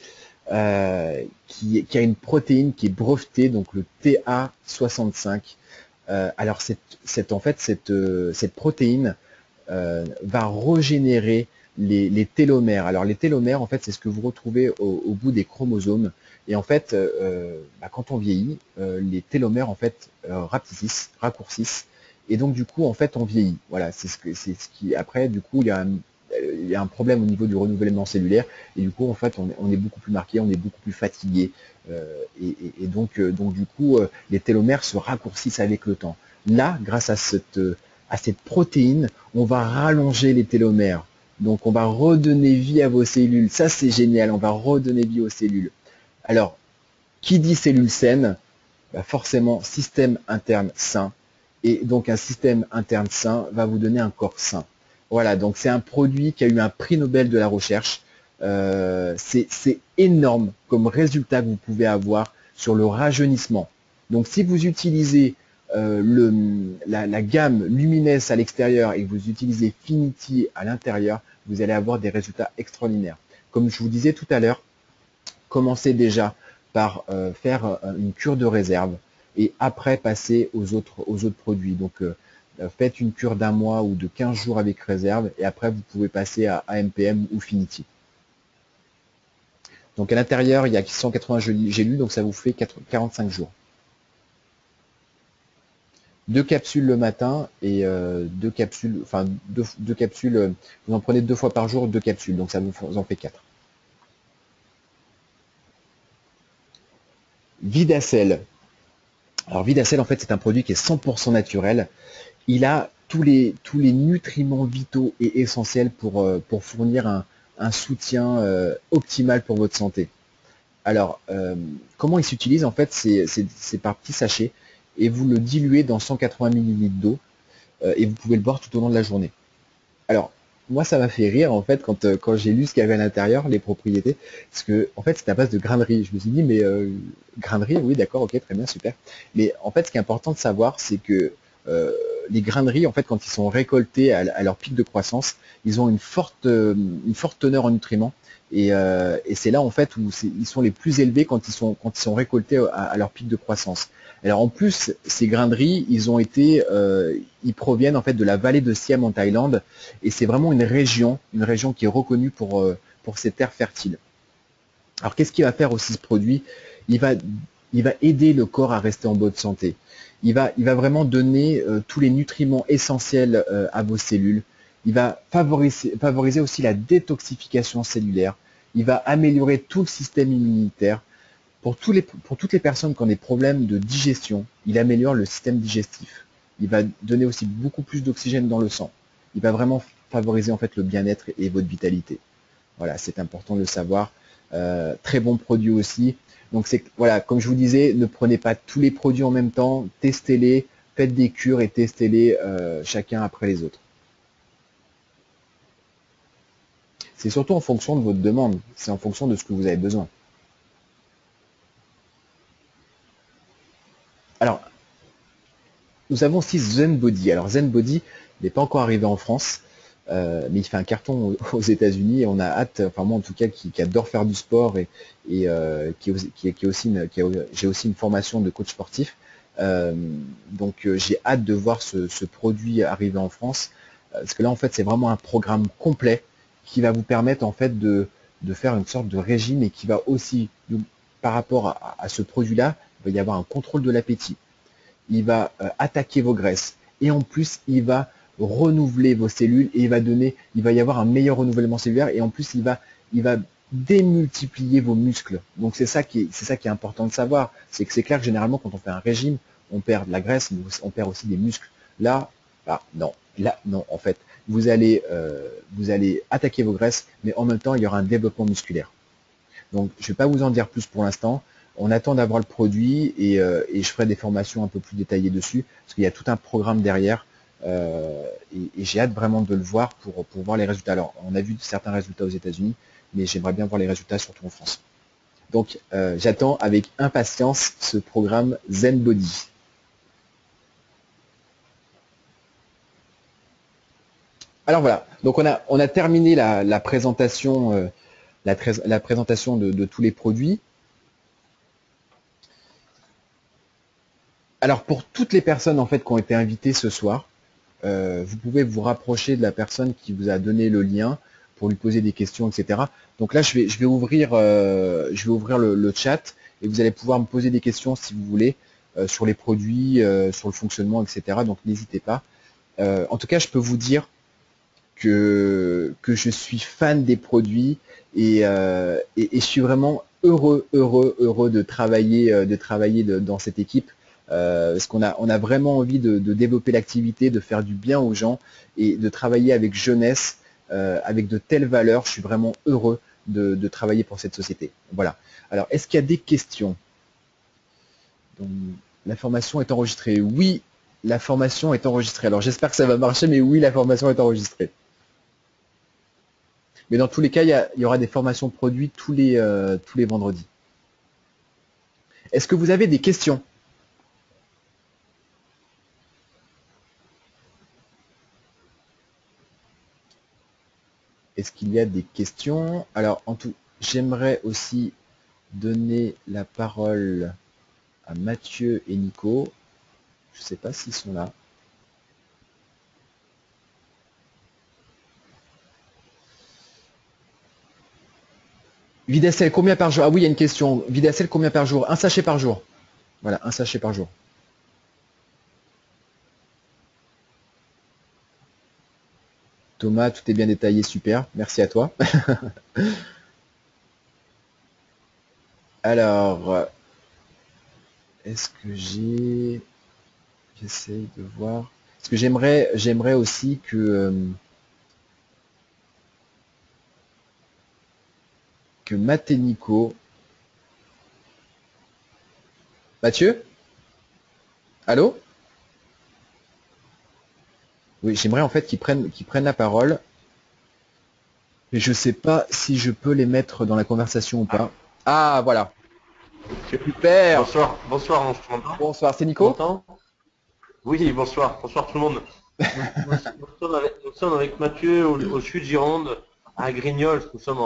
qui a une protéine qui est brevetée, donc le TA65. Alors en fait, cette protéine va régénérer les télomères. Alors les télomères, en fait, c'est ce que vous retrouvez au bout des chromosomes. Et en fait, quand on vieillit, les télomères en fait raccourcissent. Et donc du coup, en fait, on vieillit. Voilà, c'est ce qui. Après, du coup, il y a un problème au niveau du renouvellement cellulaire. Et du coup, en fait, on est beaucoup plus marqué, on est beaucoup plus fatigué. Et donc du coup, les télomères se raccourcissent avec le temps. Là, grâce à cette protéine, on va rallonger les télomères. Donc on va redonner vie à vos cellules. Ça c'est génial, on va redonner vie aux cellules. Alors, qui dit cellules saines, forcément système interne sain. Et donc un système interne sain va vous donner un corps sain. Voilà, donc c'est un produit qui a eu un prix Nobel de la recherche. C'est énorme comme résultat que vous pouvez avoir sur le rajeunissement. Donc si vous utilisez la gamme Lumines à l'extérieur et que vous utilisez Finity à l'intérieur, vous allez avoir des résultats extraordinaires. Comme je vous disais tout à l'heure, commencez déjà par faire une cure de réserve et après passer aux autres produits. Donc faites une cure d'un mois ou de 15 jours avec réserve et après vous pouvez passer à AMPM ou Finity. Donc à l'intérieur, il y a 180 gélules, donc ça vous fait 45 jours. 2 capsules le matin et 2 capsules, enfin deux capsules, vous en prenez 2 fois par jour, 2 capsules, donc ça vous en fait 4. Vidacel. Alors Vidacel, en fait, c'est un produit qui est 100% naturel. Il a tous les nutriments vitaux et essentiels pour fournir un soutien optimal pour votre santé. Alors, comment il s'utilise? En fait, c'est par petits sachets et vous le diluez dans 180 ml d'eau et vous pouvez le boire tout au long de la journée. Alors, moi, ça m'a fait rire en fait quand j'ai lu ce qu'il y avait à l'intérieur, les propriétés, parce que en fait, c'est à base de grains de riz. Je me suis dit, mais grains de riz, oui, d'accord, ok, très bien, super. Mais en fait, ce qui est important de savoir, c'est que les grains de riz, en fait, quand ils sont récoltés à leur pic de croissance, ils ont une forte teneur en nutriments. Et c'est là en fait où ils sont les plus élevés quand ils sont récoltés à leur pic de croissance. Alors en plus, ces grains de riz, ils proviennent en fait de la vallée de Siam en Thaïlande, et c'est vraiment une région qui est reconnue pour ses terres fertiles. Alors qu'est-ce qu'il va faire aussi ce produit? Il va aider le corps à rester en bonne santé. Il va vraiment donner tous les nutriments essentiels à vos cellules. Il va favoriser aussi la détoxification cellulaire. Il va améliorer tout le système immunitaire. Pour toutes les personnes qui ont des problèmes de digestion, il améliore le système digestif. Il va donner aussi beaucoup plus d'oxygène dans le sang. Il va vraiment favoriser en fait le bien-être et votre vitalité. Voilà, c'est important de le savoir. Très bon produit aussi. Donc voilà, comme je vous disais, ne prenez pas tous les produits en même temps, testez-les, faites des cures et testez-les chacun après les autres. C'est surtout en fonction de votre demande, c'est en fonction de ce que vous avez besoin. Alors, nous avons aussi Zen Body. Alors Zen Body n'est pas encore arrivé en France, mais il fait un carton aux États-Unis et on a hâte, enfin moi en tout cas qui adore faire du sport et j'ai aussi une formation de coach sportif. Donc j'ai hâte de voir ce produit arriver en France, parce que là en fait c'est vraiment un programme complet qui va vous permettre en fait de faire une sorte de régime et qui va aussi, par rapport à ce produit-là, il va y avoir un contrôle de l'appétit. Il va attaquer vos graisses et en plus il va renouveler vos cellules et il va y avoir un meilleur renouvellement cellulaire et en plus il va démultiplier vos muscles. Donc c'est ça qui est important de savoir. C'est que c'est clair que généralement quand on fait un régime, on perd de la graisse, mais on perd aussi des muscles. Là non en fait. Vous allez attaquer vos graisses, mais en même temps il y aura un développement musculaire. Donc je ne vais pas vous en dire plus pour l'instant. On attend d'avoir le produit et je ferai des formations un peu plus détaillées dessus, parce qu'il y a tout un programme derrière et j'ai hâte vraiment de le voir pour voir les résultats. Alors, on a vu certains résultats aux États-Unis, mais j'aimerais bien voir les résultats surtout en France. Donc, j'attends avec impatience ce programme Zen Body. Alors voilà, donc on a terminé la présentation, la présentation de tous les produits. Alors pour toutes les personnes en fait qui ont été invitées ce soir, vous pouvez vous rapprocher de la personne qui vous a donné le lien pour lui poser des questions, etc. Donc là, je vais ouvrir le chat et vous allez pouvoir me poser des questions si vous voulez sur les produits, sur le fonctionnement, etc. Donc n'hésitez pas. En tout cas, je peux vous dire que je suis fan des produits et je suis vraiment heureux de travailler, dans cette équipe. Parce qu'on a vraiment envie de développer l'activité, de faire du bien aux gens et de travailler avec jeunesse, avec de telles valeurs. Je suis vraiment heureux de travailler pour cette société. Voilà. Alors, est-ce qu'il y a des questions? Donc, la formation est enregistrée. Oui, la formation est enregistrée. Alors, j'espère que ça va marcher, mais oui, la formation est enregistrée. Mais dans tous les cas, il y aura des formations produites tous les vendredis. Est-ce que vous avez des questions? Est-ce qu'il y a des questions? Alors, j'aimerais aussi donner la parole à Mathieu et Nico. Je ne sais pas s'ils sont là. Vidacel, combien par jour? Ah oui, il y a une question. Vidacel, combien par jour? Un sachet par jour. Voilà, un sachet par jour. Thomas, tout est bien détaillé, super. Merci à toi. Alors, est-ce que j'essaie de voir. Parce que j'aimerais aussi que Matt et Nico. Mathieu? Allô? Oui, j'aimerais en fait qu'ils prennent la parole. Mais je sais pas si je peux les mettre dans la conversation ou pas. Ah, voilà. Super. Bonsoir, bonsoir, on m'entend? Bonsoir, c'est On Nico? m'entend? Oui, bonsoir, bonsoir tout le monde. Nous sommes avec Mathieu au sud de Gironde, à Grignols. Nous sommes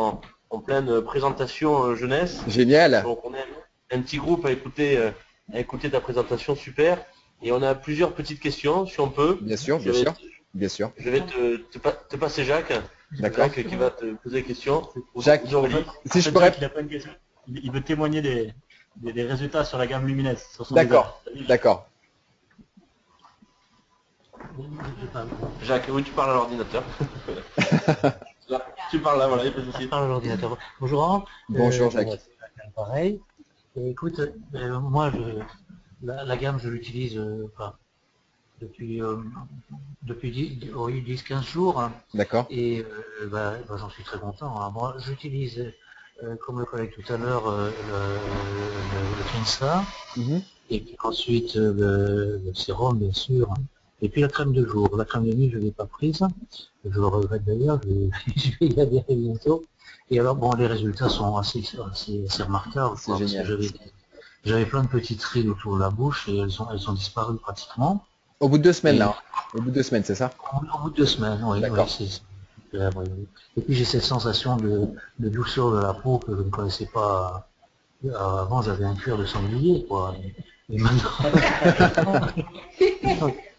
en pleine présentation jeunesse. Génial. Donc on est un petit groupe à écouter ta présentation, super. Et on a plusieurs petites questions, si on peut. Bien sûr, bien sûr, bien sûr. Je vais te passer Jacques. D'accord. Jacques qui va te poser des questions. Jacques, Aurélie. si je pourrais. Il a pas une question. Il veut témoigner des résultats sur la gamme lumineuse. Sur son D'accord, visage. d'accord. Jacques, oui, tu parles à l'ordinateur. Tu parles là, voilà, il y a pas de souci. Je parle à l'ordinateur. Bonjour. Bonjour, Jacques. Moi, c'est pareil. Et écoute, moi, la gamme, je l'utilise depuis 10-15 jours. Hein. D'accord. Et j'en suis très content. Hein. Moi, j'utilise, comme le collègue tout à l'heure, le Finsa. Mhm. Et puis ensuite le sérum, bien sûr. Et puis la crème de jour. La crème de nuit, je ne l'ai pas prise. Je le regrette d'ailleurs, je vais y adhérer bientôt. Et alors, bon, les résultats sont assez remarquables. C'est Quoi, parce que génial. j'avais plein de petites rides autour de la bouche et elles ont disparu pratiquement. Au bout de 2 semaines, Et- là. Au bout de 2 semaines, c'est ça? Au bout de 2 semaines, oui. D'accord. Oui, super, oui, oui. Et puis j'ai cette sensation de douceur de la peau que je ne connaissais pas. Avant, j'avais un cuir de sanglier, quoi. Et maintenant,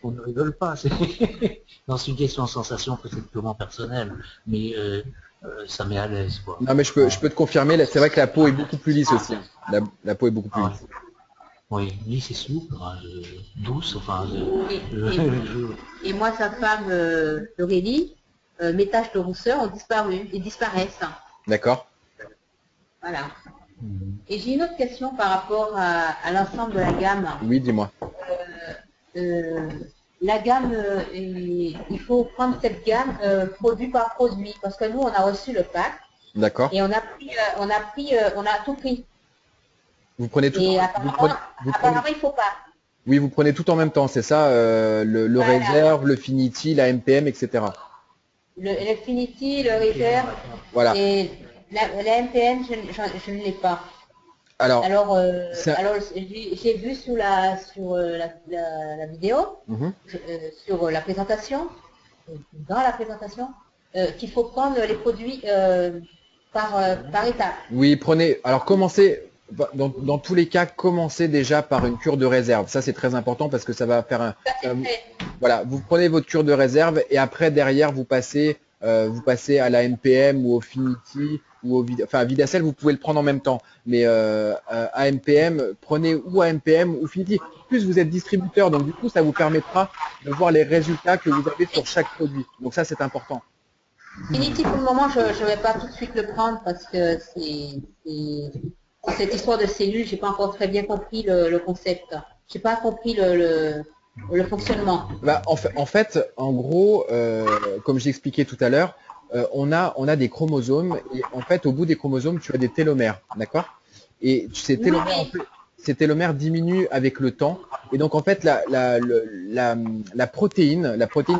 on ne rigole pas. Non, c'est une question de sensation peut-être purement personnelle, mais ça met à l'aise, quoi. Non, mais je peux te confirmer, là, c'est vrai que la peau est beaucoup plus lisse aussi. La peau est beaucoup plus Ah, lisse. oui, lisse et souple, hein, douce, enfin. Et moi, sa femme, Aurélie, mes taches de rousseur ont disparu et disparaissent. D'accord? Voilà. Et j'ai une autre question par rapport à l'ensemble de la gamme. Oui, dis-moi. La gamme, il faut prendre cette gamme produit par produit, parce que nous, on a reçu le pack D'accord. et on a tout pris. Vous prenez tout. Et vous prenez- apparemment, il faut pas. Oui, vous prenez tout en même temps, c'est ça, le Voilà. réserve, le Finity, la MPM, etc. L'Infinity, le Reserve Voilà. et la MPN, je ne l'ai pas. Alors, Alors, ça- j'ai vu sur la vidéo, mhm. sur la présentation, dans la présentation, qu'il faut prendre les produits par étape. Oui, prenez. Alors, commencez. Dans tous les cas, commencez déjà par une cure de réserve. Ça, c'est très important parce que ça va faire un. Ça, c'est fait. Voilà, vous prenez votre cure de réserve et après, derrière, vous passez à la MPM ou au Finity ou enfin, Vidacel, vous pouvez le prendre en même temps. Mais à MPM, prenez ou à MPM ou Finity. En plus, vous êtes distributeur, donc du coup, ça vous permettra de voir les résultats que vous avez sur chaque produit. Donc ça, c'est important. Initi, pour le moment, je ne vais pas tout de suite le prendre parce que c'est cette histoire de cellules, j'ai pas encore très bien compris le concept. J'ai pas compris le fonctionnement. Bah, en fait, en gros, comme j'ai expliqué tout à l'heure, on a des chromosomes et en fait, au bout des chromosomes, tu as des télomères, d'accord? Et ces télomères, ces télomères diminuent avec le temps. Et donc, en fait, la protéine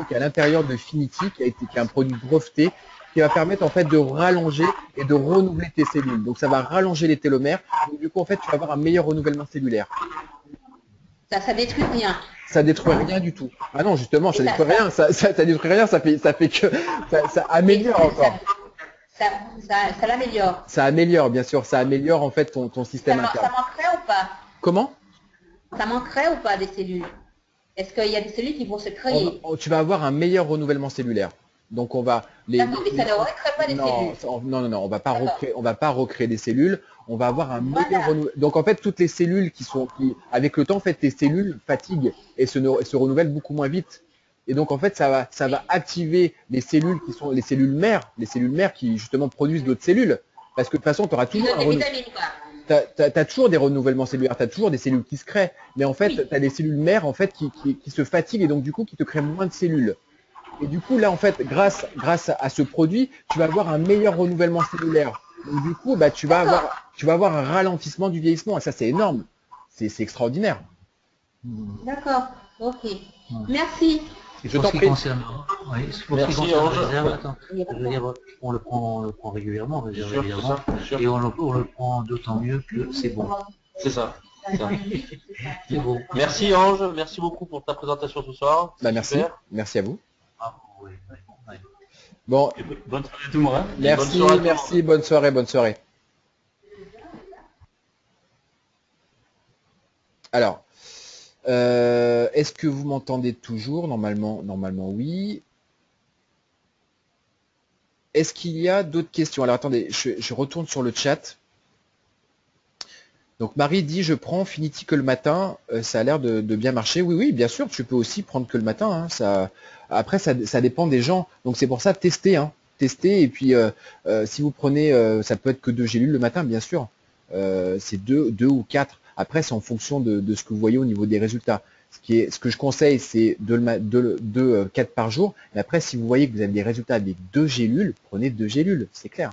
qui est à l'intérieur de Finity, qui est un produit breveté, qui va permettre en fait de rallonger et de renouveler tes cellules. Donc, ça va rallonger les télomères. Donc, du coup, en fait, tu vas avoir un meilleur renouvellement cellulaire. Ça détruit rien. Ça détruit rien du tout. Ah non, justement, ça détruit rien. Ça détruit rien. Ça fait que ça améliore encore. ça l'améliore. Ça améliore, bien sûr, ça améliore en fait ton système interne. Ça manquerait ou pas? Comment? Ça manquerait ou pas des cellules? Est-ce qu'il y a des cellules qui vont se créer? Tu vas avoir un meilleur renouvellement cellulaire. Donc on va D'accord, mais ça ne recrée pas des cellules. non, on va pas recréer des cellules. On va avoir un meilleur Voilà. renouvellement. Donc en fait, toutes les cellules avec le temps, en fait, tes cellules fatiguent et se renouvellent beaucoup moins vite. Et donc en fait, ça va activer les cellules qui sont les cellules mères qui justement produisent d'autres cellules. Parce que de toute façon, tu auras Qui toujours donnent des vitamines, quoi. t'as toujours des renouvellements cellulaires, tu as toujours des cellules qui se créent, mais en fait, Oui. tu as des cellules mères en fait, qui se fatiguent et donc du coup qui te créent moins de cellules. Et du coup, là, en fait, grâce à ce produit, tu vas avoir un meilleur renouvellement cellulaire. Donc du coup, bah, tu vas avoir un ralentissement du vieillissement, et ça, c'est énorme. C'est extraordinaire. D'accord, ok. Merci. Je Pour t'en ce qui prie. concerne, oui, pour ce qui Merci, concerne la Ange. réserve, attends, je veux dire, on le prend régulièrement, Bien sûr, régulièrement, bien sûr. et on le prend d'autant mieux que c'est bon. C'est ça. C'est ça. C'est bon. Merci Ange, merci beaucoup pour ta présentation ce soir. Bah, C'est merci. super. Merci à vous. Ah, oui, oui, oui. Bon, Et bonne soirée à tout le monde. merci, Bonne soirée à tout le merci, monde. bonne soirée, bonne soirée. Alors, est-ce que vous m'entendez toujours? Normalement, oui. Est-ce qu'il y a d'autres questions? Alors attendez, je retourne sur le chat. Donc Marie dit, je prends Finity que le matin, ça a l'air de bien marcher. Oui, oui, bien sûr, tu peux aussi prendre que le matin. Hein, après, ça dépend des gens. Donc c'est pour ça, tester. Hein, tester. Et puis, si vous prenez, ça peut être que 2 gélules le matin, bien sûr. C'est 2 ou 4. Après, c'est en fonction de ce que vous voyez au niveau des résultats. Ce que je conseille, c'est 4 par jour. Mais après, si vous voyez que vous avez des résultats avec 2 gélules, prenez 2 gélules, c'est clair.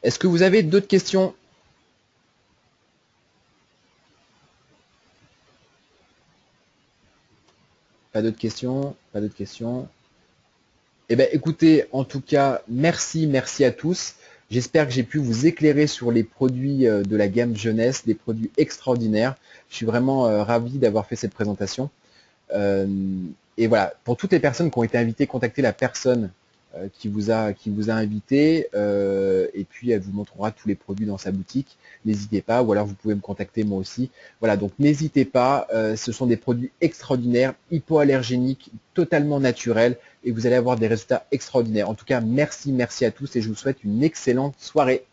Est-ce que vous avez d'autres questions? Pas d'autres questions? Pas d'autres questions? Eh bien, écoutez, en tout cas, merci à tous. J'espère que j'ai pu vous éclairer sur les produits de la gamme jeunesse, des produits extraordinaires. Je suis vraiment ravi d'avoir fait cette présentation. Et voilà, pour toutes les personnes qui ont été invitées, contactez la personne qui vous a invité et puis elle vous montrera tous les produits dans sa boutique. N'hésitez pas, ou alors vous pouvez me contacter moi aussi. Voilà, donc n'hésitez pas, ce sont des produits extraordinaires, hypoallergéniques, totalement naturels et vous allez avoir des résultats extraordinaires. En tout cas, merci à tous et je vous souhaite une excellente soirée.